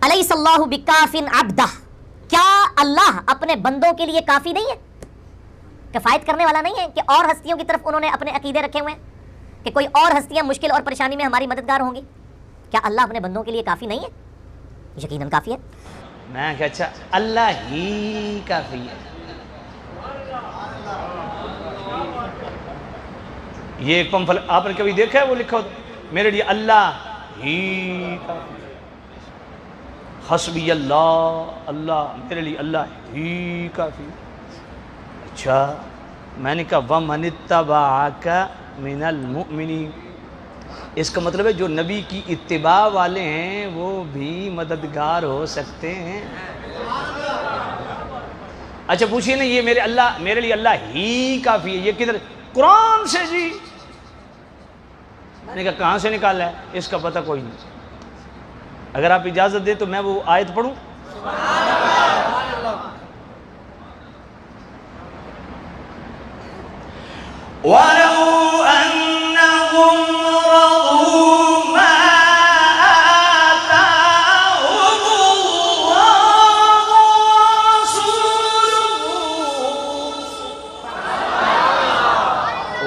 الیس اللہ بکاف عبدہ، کیا اللہ اپنے بندوں کے لیے کافی نہیں ہے، کفایت کرنے والا نہیں ہے کہ اور ہستیوں کی طرف انہوں نے اپنے عقیدے رکھے ہوئے ہیں کہ کوئی اور ہستیاں مشکل اور پریشانی میں ہماری مددگار ہوں گی؟ کیا اللہ اپنے بندوں کے لیے کافی نہیں ہے؟ یقیناً کافی ہے۔ میں کہا اچھا اللہ ہی کافی ہے، یہ ایک پمفل آپ نے کبھی دیکھا ہے وہ لکھا ہوتا میرے لیے اللہ ہی کافی ہے، حسبی اللہ، اللہ میرے لیے اللہ ہی کافی ہے۔ اچھا میں نے کہا وَمَنِ اتَّبَعَكَ مِنَ الْمُؤْمِنِينَ، اس کا مطلب ہے جو نبی کی اتباع والے ہیں وہ بھی مددگار ہو سکتے ہیں۔ اچھا پوچھئے نا یہ میرے لیے اللہ ہی کافی ہے، یہ کدھر؟ قرآن سے جی۔ میں نے کہا کہاں سے نکالا ہے؟ اس کا پتہ کوئی نہیں، اگر آپ اجازت دیں تو میں وہ آیت پڑھوں؟ وَلَوْ أَنَّهُمْ رَضُوا مَا آتَاهُمُ اللَّهُ وَرَسُولُهُ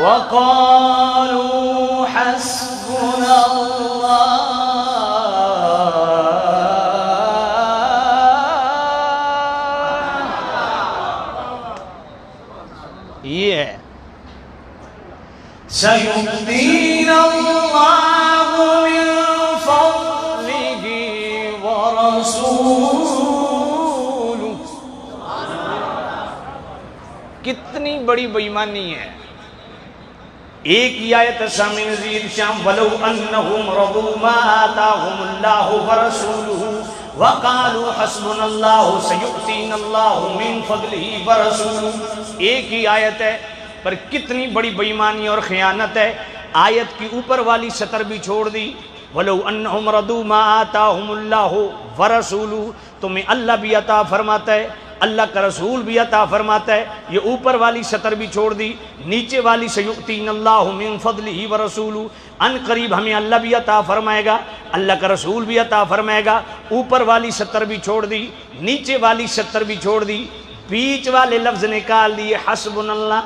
وَقَالُوا حَسْبُنَا اللَّهُ یہ ہے سَيُؤْتِينَ اللَّهُ مِن فَضْلِهِ وَرَسُولُهُ۔ کتنی بڑی بے ایمانی ہے۔ ایک ہی آیت سامنے نزید شام وَلَوْ أَنَّهُمْ رَضُوا مَا آتَاهُمُ اللَّهُ وَرَسُولُهُ وَقَالُوا حَسْبُنَا اللَّهُ سَيُؤْتِينَ اللَّهُ مِن فَضْلِهِ وَرَسُولُهُ۔ ایک ہی آیت ہے پر کتنی بڑی بے ایمانی اور خیانت ہے۔ آیت کی اوپر والی سطر بھی چھوڑ دی، وَلَوْ أَنَّهُمْ رَضُوا مَا آتَاهُمُ اللَّهُ وَرَسُولُهُ، تمہیں اللہ بھی عطا فرماتا ہے، اللہ کا رسول بھی عطا فرماتا ہے، یہ اوپر والی سطر بھی چھوڑ دی، نیچے والی سَيُؤْتِينَ اللَّهُ مِن فَضْلِهِ وَرَسُولُهُ، ان قریب ہمیں اللہ بھی عطا فرمائے گا، اللہ کا رسول بھی عطا فرمائے گا۔ اوپر والی سطر بھی چھوڑ دی، نیچے والی سطر بھی چھوڑ دی، بیچ والے لفظ نکال دیے حسبنا اللہ۔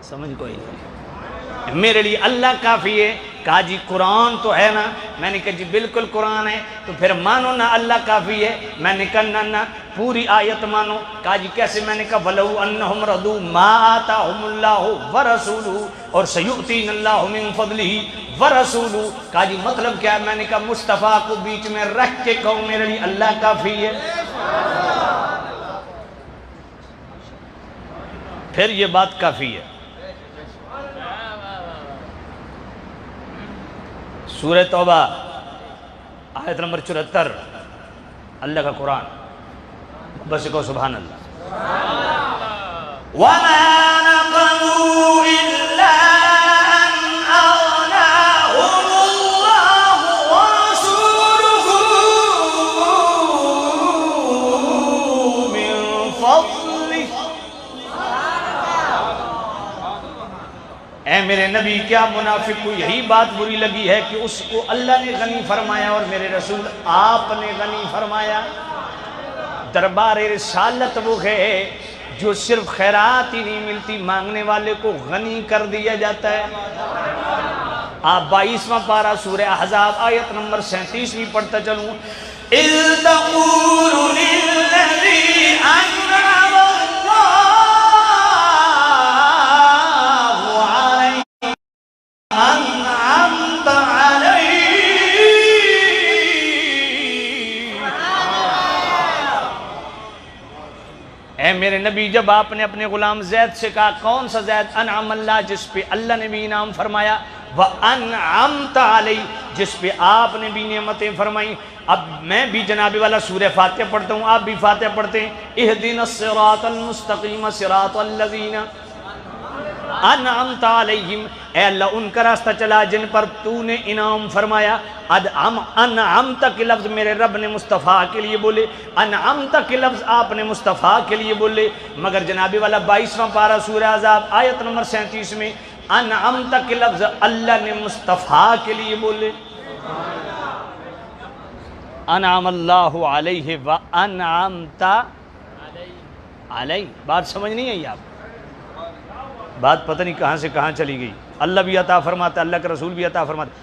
سمجھ کوئی نہیں، میرے لیے اللہ کافی ہے۔ کہا جی قرآن تو ہے نا؟ میں نے کہا جی بالکل قرآن ہے، تو پھر مانو نا اللہ کافی ہے۔ میں نے کہا نہ پوری آیت مانو۔ کہا جی کیسے؟ میں نے کہا وَلَوْ أَنَّهُمْ رَضُوا مَا آتَاهُمُ اللَّهُ وَرَسُولُهُ اور سَيُؤْتِينَ اللَّهُ مِن فَضْلِهِ وَرَسُولُهُ۔ کہا جی مطلب کیا ہے؟ میں نے کہا مصطفیٰ کو بیچ میں رکھ کے کہو میرے لیے اللہ کافی ہے، پھر یہ بات کافی ہے۔ سورہ توبہ آیت نمبر 74، اللہ کا قرآن، بس کو سبحان اللہ۔ وَمَا نَقَمُوا إِلَّا أَنْ أَغْنَاهُمُ اللَّهُ وَرَسُولُهُ مِن فَضْلِهِ۔ اے میرے نبی کیا منافق کو یہی بات بری لگی ہے کہ اس کو اللہ نے غنی فرمایا اور میرے رسول آپ نے غنی فرمایا؟ دربار رسالت وہ ہے جو صرف خیرات ہی نہیں ملتی، مانگنے والے کو غنی کر دیا جاتا ہے۔ آپ 22واں پارہ سورہ احزاب آیت نمبر 37 بھی پڑھتا چلوں۔ اِذْ تَقُولُ لِلَّذِي أَنْعَمَ اللَّهُ عَلَيْهِ أَنْعَمْتَ عَلَيْهِ۔ اے میرے نبی جب آپ نے اپنے غلام زید سے کہا کون سا زید؟ انعم اللہ، جس پہ اللہ نے بھی انعام فرمایا، وَأَنْعَمْتَ عَلَيْهِ، جس پہ آپ نے بھی نعمتیں فرمائیں۔ اب میں بھی جناب والا سورہ فاتحہ پڑھتا ہوں، آپ بھی فاتحہ پڑھتے ہیں۔ اهْدِنَا الصِّرَاطَ الْمُسْتَقِيمَ صِرَاطَ الَّذِينَ انعمت علیہم، اے اللہ ان کا راستہ چلا جن پر تو نے انعام فرمایا۔ انعمت کے لفظ میرے رب نے مصطفیٰ کے لیے بولے، انعمت کے لفظ آپ نے مصطفیٰ کے لیے بولے، مگر جنابی والا 22واں پارہ سورہ احزاب آیت نمبر 37 میں انعمت کے لفظ اللہ نے مصطفیٰ کے لیے بولے۔ انعم اللہ علیہ و انعمت علیہ. بات سمجھ نہیں آئی آپ؟ بات پتہ نہیں کہاں سے کہاں چلی گئی. اللہ بھی عطا فرماتا ہے، اللہ کے رسول بھی عطا فرماتا ہے.